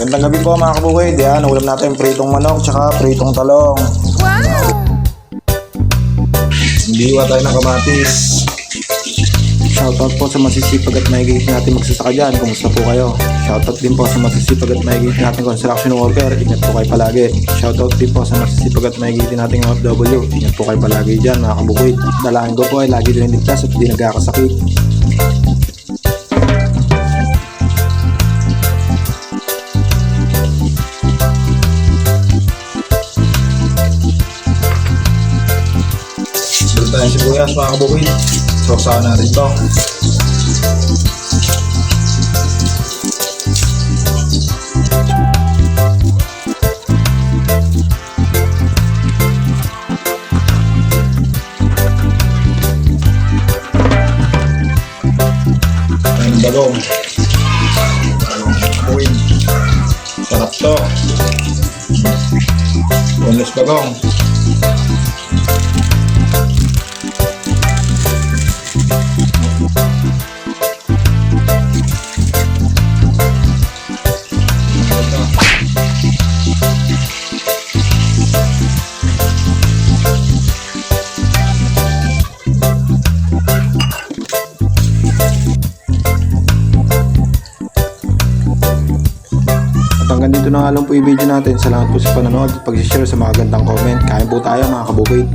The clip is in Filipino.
Gandang gabi po mga kabukid. Yan, ulam natin pritong manok tsaka pritong talong. Wow! Diwa tayo ng kamatis. Shoutout po sa masisipag at mahigit natin magsasaka dyan. Kumusta po kayo? Shoutout din po sa masisipag at mahigit natin construction worker. Ingat po kayo palagi. Shoutout din po sa masisipag at mahigit nating OFW. Ingat po kayo palagi dyan mga kabukid. Dalangin ko po ay lagi din ligtas at di nagkakasakit. Tayo sibuyas mga kabukid. Sausawan natin ito. Ang bagong kabukid. Sarap to. Boneless bagong. Hanggang dito na nga lang po yung video natin. Salamat po sa panonood at pag-share sa mga gandang comment. Kain po tayo mga kabukid.